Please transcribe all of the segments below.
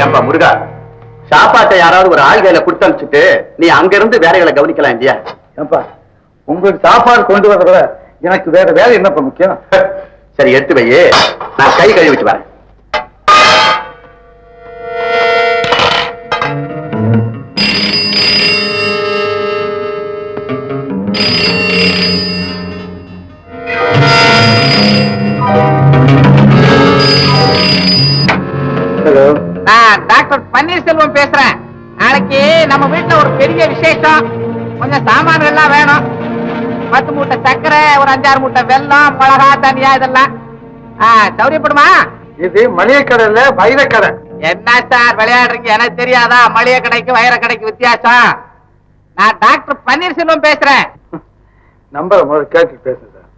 ஏம்பா முருகா, சாப்பாட்டை யாராவது ஒரு ஆள் கையில கொடுத்து அனுப்பிச்சுட்டு நீ அங்க இருந்து வேலைகளை கவனிக்கலாம் இல்லையா? ஏன்பா, உங்களுக்கு சாப்பாடு கொண்டு வரத எனக்கு வேற வேலை என்னப்பா முக்கியம்? சரி எடுத்து வையே, நான் கை கழுவிட்டு வரேன். ஹலோ, நான் டாக்டர் பன்னீர்செல்வம் பேசுறேன். நாளைக்கு நம்ம வீட்டுல ஒரு பெரிய விசேஷம். கொஞ்சம் சாமான்கள் எல்லாம் வேணும். 10 மூட்டை சர்க்கரை, ஒரு 5-6 மூட்டை வெல்லம், மிளகா, தனியா இதெல்லாம் சௌரியப்படுமா? இது மளிகை கடையில வைரக்கடை. என்ன சார் விளையாடுறீங்க? எனக்கு தெரியாதா மளிகை கடைக்கு வைர கடைக்கு வித்தியாசம்? நான் டாக்டர் பன்னீர்செல்வம் பேசுறேன். நம்பரை முதல்ல கேட்டு பேசுங்க சார்.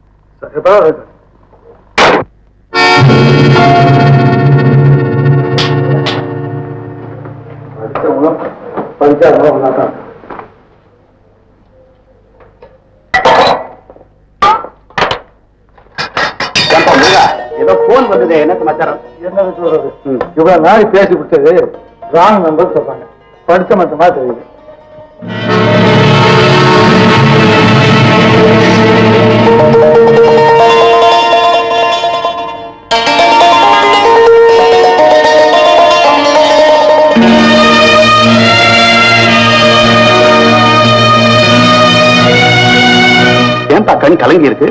ஏதோ போன் வந்தது, என்ன சமாச்சாரம்? என்ன சொல்றது, இவ்வளவு நாள் பேசி விட்டது ராங் நம்பர் சொல்றாங்க. படிச்ச மட்டுமா தெரியுது. ஏன்பா கண் கலங்கி இருக்கு?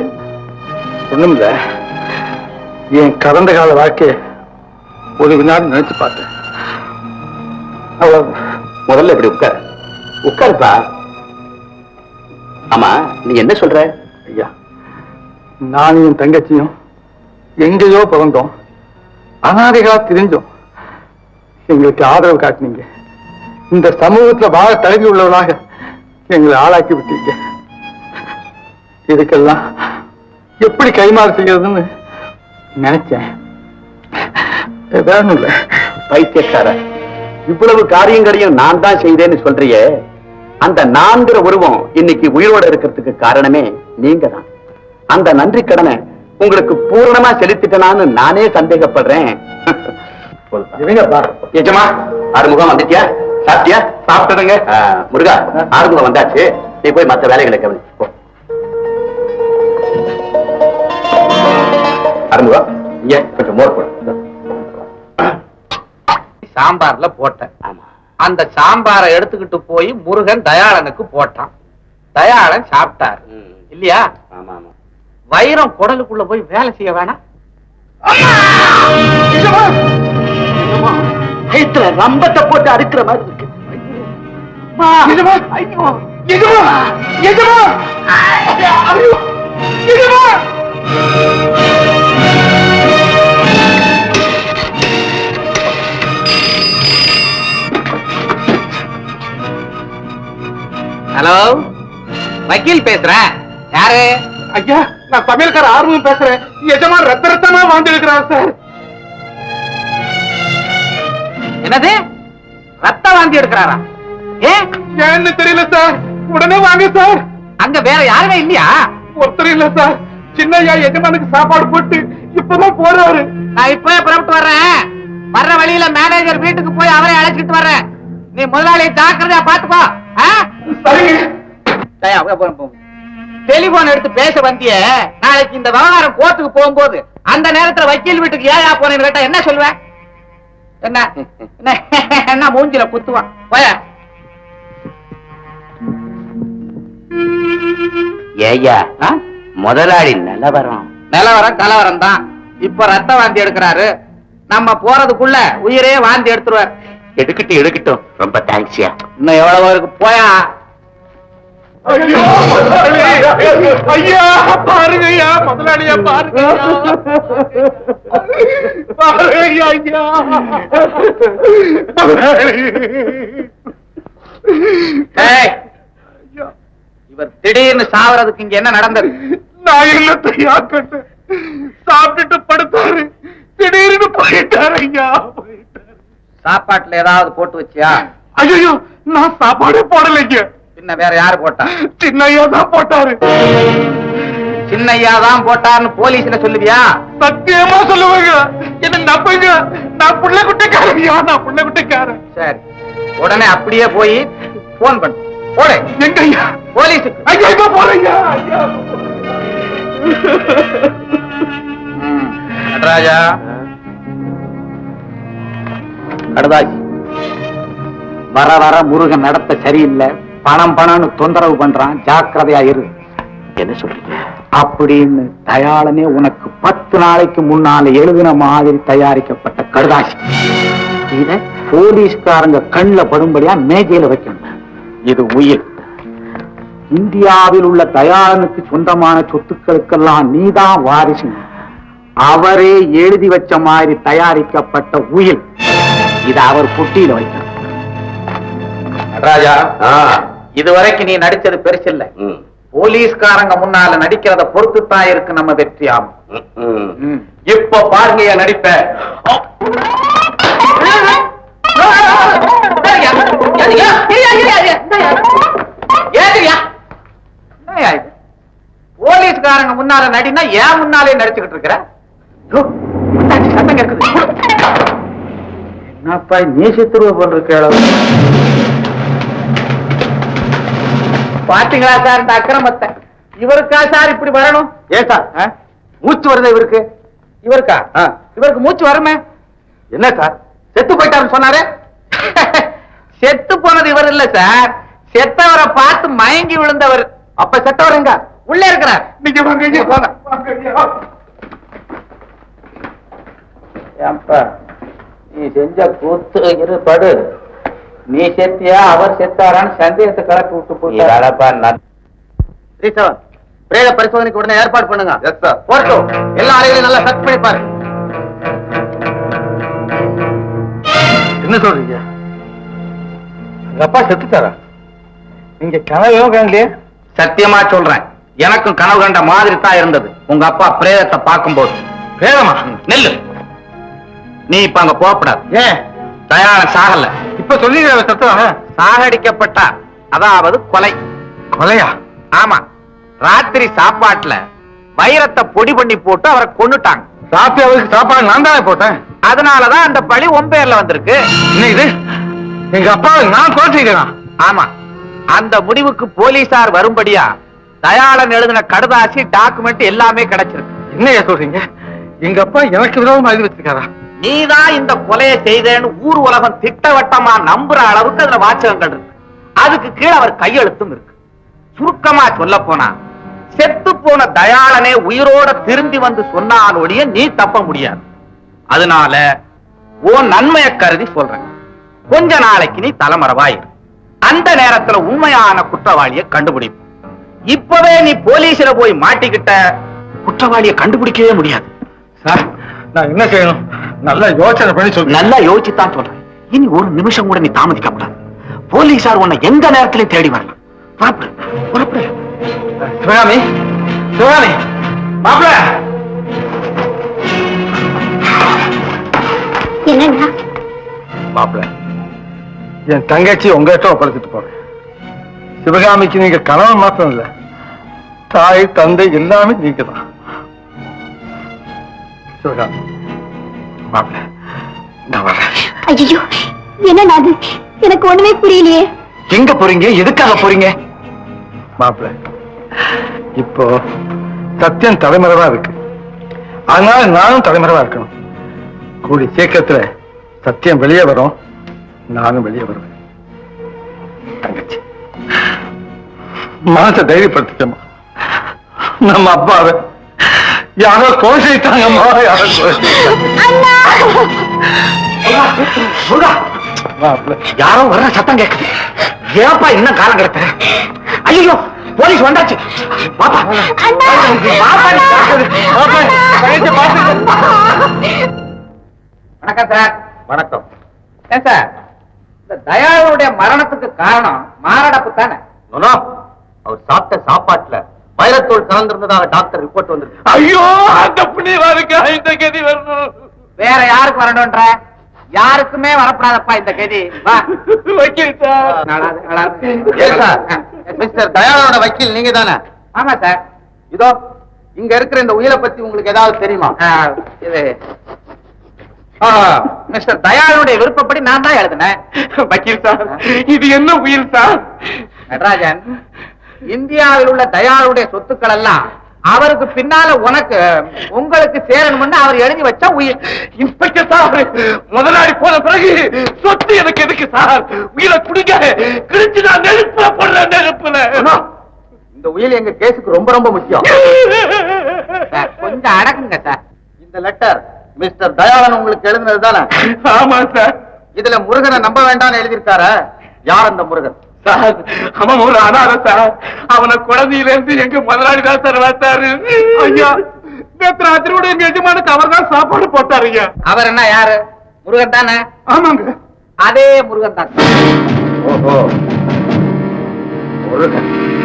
ஒண்ணுமில்ல, என் கடந்த கால வாழ்க்கைய ஒரு வினாடி நினைச்சு பார்த்தேன். முதல்ல இப்படி உட்கார், உட்காருப்பா. ஆமா, நீ என்ன சொல்ற? ஐயா, நானும் என் தங்கச்சியும் எங்கேயோ பிறந்தோம், அனாதைகளா தெரிஞ்சோம். எங்களுக்கு ஆதரவு காட்டினீங்க. இந்த சமூகத்துல வாழ தகுதி உள்ளவர்களாக எங்களை ஆளாக்கி விட்டீங்க. இதுக்கெல்லாம் எப்படி கைமாறு செய்யறதுன்னு நினைச்சேன். வேணும் இல்ல பைத்தியக்கார, இவ்வளவு காரியங்களையும் நான் தான் செய்தேன்னு சொல்றியே. அந்த நான்கிற உருவம் இன்னைக்கு உயிரோட இருக்கிறதுக்கு காரணமே நீங்க தான். அந்த நன்றி கடனை உங்களுக்கு பூரணமா செலுத்திட்டனான்னு நானே சந்தேகப்படுறேன். எஜமா, ஆறுமுகம் வந்துட்டியா? சாப்பிட்டியா? சாப்பிட்டுடுங்க. முருகா, ஆறுமுகம் வந்தாச்சு, நீ போய் மற்ற வேலைகளை கவனி. ஆறுமுகம், இங்க கொஞ்சம் மோர் போடு. சாம்பார்ல போட்டேன். அந்த சாம்பாரை எடுத்துக்கிட்டு போய் முருகன் தயாளனுக்கு போட்டான். தயாளன் சாப்பிட்டார் இல்லையா? ஆமா ஆமா. வைரம் குடலுக்குள்ள போய் வேலை செய்ய வேணாம்? ரம்பத்தை போட்டு அறுக்கிற மாதிரி இருக்கு. ஹலோ, வக்கீல் பேசுறேன். யாரு? ஐயா, நான் சமையல்கார ஆர்வம் பேசுறேன். எஜமா ரத்த ரத்தமா வாழ்ந்து இருக்கிறார் சார். என்னது? ரத்த வாந்தி எடுக்கிறாரா? ஏன்னு தெரியல சார். உடனே வாங்க சார். அங்க வேற யாருமே இல்லையா? ஒருத்தர் இல்ல சார். சின்னையா எஜமானுக்கு சாப்பாடு போட்டு இப்பதான் போறாரு. நான் இப்பவே புறப்பட்டு வர்றேன். வர்ற வழியில மேனேஜர் வீட்டுக்கு போய் அவரை அழைச்சிட்டு வர்றேன். நீ முதலாளி ஜாக்கிரதையா பாத்துக்கோ. டெலிபோன் எடுத்து பேச வந்திய, நாளைக்கு இந்த விவகாரம் கோர்ட்டுக்கு போகும்போது அந்த நேரத்துல வக்கீல் வீட்டுக்கு ஏயா போனேன்னு கேட்டா என்ன சொல்லுவேன்? என்ன என்ன மூஞ்சில குத்துவான். போய ஏய்யா, முதலாளி நிலவரம் கலவரம் தான். இப்ப ரத்த வாந்தி எடுக்கிறாரு. நம்ம போறதுக்குள்ள உயிரே வாந்தி எடுத்துருவார். எடுக்கட்டும். ரொம்ப தேங்க்ஸ்யா. இன்னும் எவ்வளவு இருக்கு? போயா. ஐயா பாருங்க, ஐயா முதலாளியா பாருங்க. இவர் திடீர்னு சாவறதுக்கு இங்க என்ன நடந்தது? நான் இல்லத்தையா கண்டு சாப்பிட்டுட்டு படுத்தாரு, திடீர்னு போயிட்டாரு. ஐயா சாப்பாட்டுல ஏதாவது போட்டு வச்சியா? ஐயோ, நான் சாப்பாடே போடலைங்க. பின்ன வேற யாரு போட்டா? சின்னையா தான் போட்டாரு. சின்னையா தான் போட்டாருன்னு போலீஸ்ல சொல்லுவியா? சத்தியமா சொல்லுவாங்க. நான் புள்ள குட்டிக்காரையா, நான் புள்ள குட்டிக்காரன். சரி, உடனே அப்படியே போய் போன் பண்ணு. போடு. எங்க ஐயா? போலீஸுக்கு. ஐயா இப்ப போறீங்க ஐயா. நடராஜா, கடதாசி, வர வர முருகன் நடத்த சரியில்லை, பணம் பணம்னு தொந்தரவு பண்றான், ஜாக்கிரதையா இரு. என்ன சொல்றீங்க? அப்படின்னு தயாளனே உனக்கு 10 நாளைக்கு முன்னால எழுதின மாதிரி தயாரிக்கப்பட்ட கடுதாசி. இத போலீஸ்காரங்க கண்ணுல படும்படியா மேஜையில வைக்கணும். இது உயிர். இந்தியாவில் உள்ள தயாளனுக்கு சொந்தமான சொத்துக்களுக்கெல்லாம் நீதான் வாரிசு. அவரே எழுதி வச்ச மாதிரி தயாரிக்கப்பட்ட உயில். இத அவர் புட்டியில வைக்கணும். நடராஜா, இதுவரைக்கும் நீ நடிச்சது பெருசு இல்ல. போலீஸ்காரங்க முன்னால நடிக்கிறத பொறுத்துத்தான் இருக்கு நம்ம வெற்றி. ஆகும். இப்ப பாருங்க நடிப்ப. போலீஸ்காரங்க முன்னால நடினா ஏன் முன்னாலே நடிச்சுக்கிட்டு இருக்கிற? சத்தம் கேக்குது. என்னப்பா நீ சித்துருவ பண்ற? பாத்தீங்களா சார் இந்த அக்கிரமத்தை? இவருக்கா சார் இப்படி வரணும்? ஏன் சார் மூச்சு வருதா இவருக்கு? இவருக்கா? இவருக்கு மூச்சு வருமே. என்ன சார் செத்து போயிட்டாருன்னு சொன்னாரு? செத்து போனது இவர் இல்ல சார், செத்தவரை பார்த்து மயங்கி விழுந்தவர். அப்ப செத்தவர் எங்க? உள்ள இருக்கிறார். நீங்க வாங்க ஐயா, வாங்க ஐயா. ஏம்பா, நீ செஞ்ச கூத்து இருப்படு. நீ செத்தியா அவர் செத்தாரான்னு சந்தேகத்தை கலப்பி விட்டு போயிட்டாரப்பா. பிரேத பரிசோதனைக்கு உடனே ஏற்பாடு பண்ணுங்க. Yes sir. போட்டோம். எல்லா அறைகளையும் நல்லா சர்ச் பண்ணி பாரு. என்ன சொல்றீங்க? உங்க அப்பா செத்துட்டாரா? நீங்க கனவே காணலையே? சத்தியமா சொல்றேன், எனக்கும் கனவு கண்ட மாதிரி தான் இருந்தது உங்க அப்பா பிரேதத்தை பார்க்கும்போது. வேதமா? நெல்லு, நீ இப்ப அங்க போகப்படாது. ஏன்? தயாளன் சாகல. இப்ப சொல்லிக்கிற சத்தம் சாகடிக்கப்பட்டார், அதாவது கொலை. கொலையா? ஆமா, ராத்திரி சாப்பாட்டுல வைரத்தை பொடி பண்ணி போட்டு அவரை கொன்னுட்டாங்க. ராத்திரி அவருக்கு சாப்பாடு நான் தானே போட்டேன். அதனாலதான் அந்த பழி உன் பேர்ல வந்திருக்கு. என்ன இது? எங்க அப்பாவை நான் தோற்றிக்கிறேன். ஆமா, அந்த முடிவுக்கு போலீசார் வரும்படியா தயாளன் எழுதின கடுதாசி, டாக்குமெண்ட் எல்லாமே கிடைச்சிருக்கு. என்ன சொல்றீங்க? எங்க அப்பா எனக்கு விரோதமா எழுதி வச்சிருக்காரா? நீதான் இந்த கொலையை செய்தேன்னு ஊர் உலகம் திட்டவட்டமா நம்புற அளவுக்கு அதுல வாசகங்கள் இருக்கு. அதுக்கு கீழே அவர் கையெழுத்தும் இருக்கு. சுருக்கமா சொல்ல போனா, செத்து போன தயாளனே உயிரோட திரும்பி வந்து சொன்னாலோடைய நீ தப்ப முடியாது. அதனால உன் நன்மையை கருதி சொல்றேன், கொஞ்ச நாளைக்கு நீ தலைமறைவாயிரு. அந்த நேரத்துல உண்மையான குற்றவாளியை கண்டுபிடிப்போம். இப்பவே நீ போலீஸ்ல போய் மாட்டிக்கிட்ட, குற்றவாளியை கண்டுபிடிக்கவே முடியாது. சார், நான் என்ன செய்யணும்? நல்லா யோசனை பண்ணி சொல்லுங்க. நல்லா யோசிச்சுதான் சொல்றேன். இனி ஒரு நிமிஷம் கூட நீ தாமதிக்க கூடாது. போலீசார் உன்னை எந்த நேரத்திலையும் தேடி வரலாம். புறப்படு, புறப்படு. சிவகாமி, சிவகாமி, மாப்பிள. என்னன்னா மாப்பிள, என் தங்கச்சி உங்ககிட்ட ஒப்படைச்சிட்டு போறேன். சிவகாமிக்கு நீங்க கணவன் மாத்திரம் இல்ல, தாய் தந்தை எல்லாமே நீங்க தான். சிவகாமி, மாப்பிள, நான் வரேன். ஐயோ, என்ன அது? எனக்கு ஒண்ணுமே புரியலையே. எங்க போறீங்க? எதுக்காக போறீங்க? மாப்பிள, இப்போ சத்தியம் தலைமறைவா இருக்கு. அதனால நானும் தலைமறைவா இருக்கணும். கூடி சீக்கிரத்துல சத்தியம் வெளியே வரும், நானும் வெளியே வருவேன். தங்கச்சி, மனசை தைரியப்படுத்திக்கமா. நம்ம அப்பாவை யாரோ கொலை செய்தாங்கம்மா, யாரோ கொலை செய்தாங்க. மாப்பிள, யாரோ வர்ற சத்தம் கேக்குது. ஏப்பா இன்னும் காலம் கிடத்த? ஐயோ, போலீஸ் வந்தாச்சு. பாப்பா, வணக்கம் சார். வணக்கம். ஏன் சார், இந்த தயாளுடைய மரணத்துக்கு காரணம் மாரடைப்பு தானே? அவர் சாப்பிட்ட சாப்பாட்டுல வைரத்தூள் கலந்திருந்ததாக டாக்டர் ரிப்போர்ட் வந்திருக்கு. ஐயோ, அந்த புண்ணியவாருக்கு இந்த கதி வரணும். வேற யாருக்கு வரணும்ன்ற? யாருக்குமே வரப்படாதப்பா இந்த கதி. வா, வக்கீல் சார். ஏன் சார், மிஸ்டர் தயாளனோட வக்கீல் நீங்க தானே? ஆமா சார். இதோ இங்க இருக்கிற இந்த உயிரை பத்தி உங்களுக்கு ஏதாவது தெரியுமா? இது மிஸ்டர் தயாளுடைய விருப்பப்படி நான் தான் எழுதினேன். வக்கீல் சார், இது என்ன உயிர் சார்? நடராஜன், இந்தியாவில் உள்ள தயாளுடைய சொத்துக்கள் எல்லாம் அவருக்கு பின்னால உங்களுக்கு சேரணும்னு அவர் எழுதி வச்ச உயிர். இன்ஸ்பெக்டர் சார், முதலாளி போன பிறகு சொத்து எனக்கு எதுக்கு சார்? உயிரை குடிக்க கிழிச்சு நான் நெருப்புல போடுறேன், நெருப்புல. இந்த உயில் எங்க கேஸுக்கு ரொம்ப ரொம்ப முக்கியம். சார், கொஞ்சம் அடக்குங்க சார். இந்த லெட்டர் மிஸ்டர் தயாளன் உங்களுக்கு எழுதினது தானே? ஆமா சார். இதுல முருகனை நம்ப வேண்டாம்னு எழுதியிருக்காரு. யார் அந்த முருகன்? சார், அவன் ஒரு அனாதை சார். அவனை குழந்தையில இருந்து எங்க முதலாளி தான் சார் வளர்த்தாரு. ஐயா, நேற்று ராத்திரியோட எங்க எஜமானுக்கு அவர் தான் சாப்பாடு போட்டாரு. ஐயா, அவர் என்ன யாரு? முருகன் தானே? ஆமாங்க. அதே முருகன் தான். ஓஹோ, முருகன்.